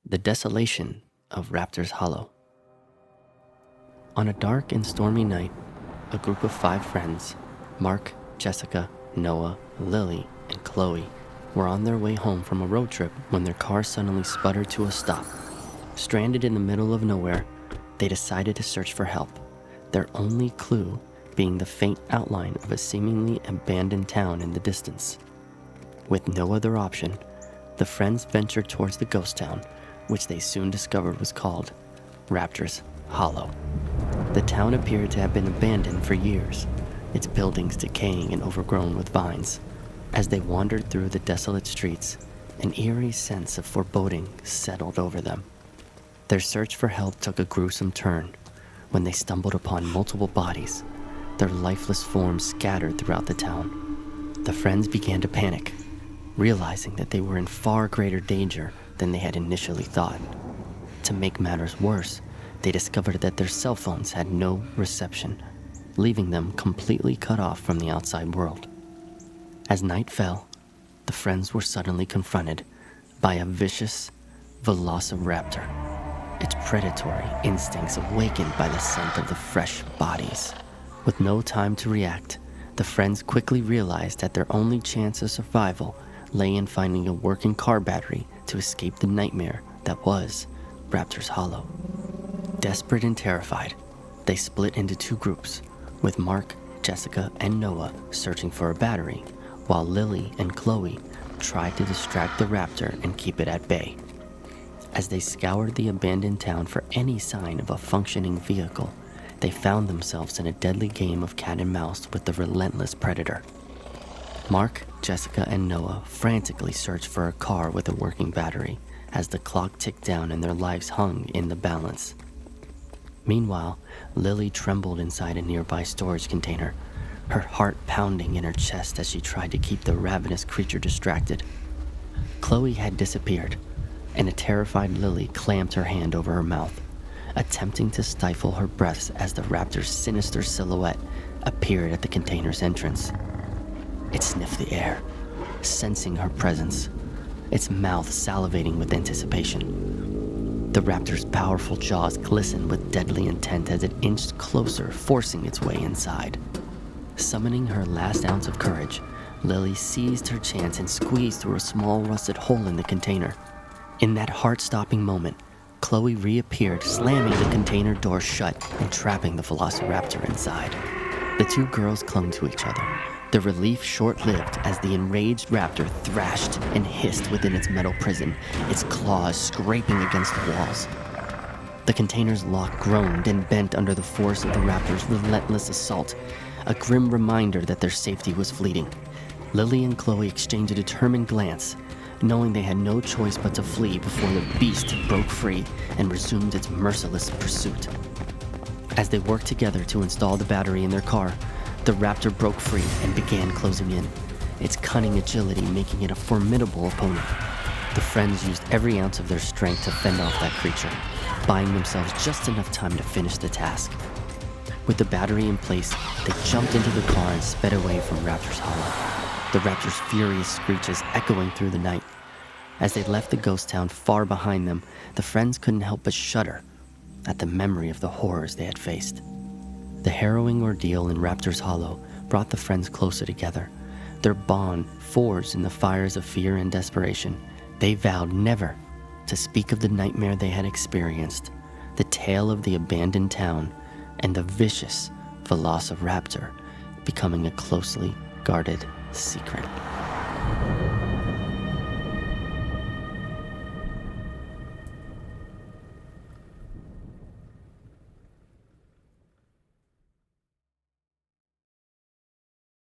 The desolation of Raptor's Hollow. On a dark and stormy night, a group of 5 friends, Mark, Jessica, Noah, Lily, and Chloe, were on their way home from a road trip when their car suddenly sputtered to a stop. Stranded in the middle of nowhere, they decided to search for help, their only clue being the faint outline of a seemingly abandoned town in the distance. With no other option, the friends ventured towards the ghost town, which they soon discovered was called Raptor's Hollow. The town appeared to have been abandoned for years, its buildings decaying and overgrown with vines. As they wandered through the desolate streets, an eerie sense of foreboding settled over them. Their search for help took a gruesome turn when they stumbled upon multiple bodies, their lifeless forms scattered throughout the town. The friends began to panic, realizing that they were in far greater danger than they had initially thought. To make matters worse, they discovered that their cell phones had no reception, leaving them completely cut off from the outside world. As night fell, the friends were suddenly confronted by a vicious velociraptor, its predatory instincts awakened by the scent of the fresh bodies. With no time to react, the friends quickly realized that their only chance of survival lay in finding a working car battery to escape the nightmare that was Raptor's Hollow. Desperate and terrified, they split into 2 groups, with Mark, Jessica, and Noah searching for a battery, while Lily and Chloe tried to distract the raptor and keep it at bay. As they scoured the abandoned town for any sign of a functioning vehicle, they found themselves in a deadly game of cat and mouse with the relentless predator. Mark, Jessica, and Noah frantically searched for a car with a working battery as the clock ticked down and their lives hung in the balance. Meanwhile, Lily trembled inside a nearby storage container, her heart pounding in her chest as she tried to keep the ravenous creature distracted. Chloe had disappeared, and a terrified Lily clamped her hand over her mouth, attempting to stifle her breaths as the raptor's sinister silhouette appeared at the container's entrance. It sniffed the air, sensing her presence, its mouth salivating with anticipation. The raptor's powerful jaws glistened with deadly intent as it inched closer, forcing its way inside. Summoning her last ounce of courage, Lily seized her chance and squeezed through a small rusted hole in the container. In that heart-stopping moment, Chloe reappeared, slamming the container door shut and trapping the velociraptor inside. The 2 girls clung to each other, the relief short-lived as the enraged raptor thrashed and hissed within its metal prison, its claws scraping against the walls. The container's lock groaned and bent under the force of the raptor's relentless assault, a grim reminder that their safety was fleeting. Lily and Chloe exchanged a determined glance, knowing they had no choice but to flee before the beast broke free and resumed its merciless pursuit. As they worked together to install the battery in their car, the raptor broke free and began closing in, its cunning agility making it a formidable opponent. The friends used every ounce of their strength to fend off that creature, buying themselves just enough time to finish the task. With the battery in place, they jumped into the car and sped away from Raptor's Hollow, the raptor's furious screeches echoing through the night. As they left the ghost town far behind them, the friends couldn't help but shudder at the memory of the horrors they had faced. The harrowing ordeal in Raptor's Hollow brought the friends closer together, their bond forged in the fires of fear and desperation. They vowed never to speak of the nightmare they had experienced, the tale of the abandoned town, and the vicious velociraptor becoming a closely guarded secret.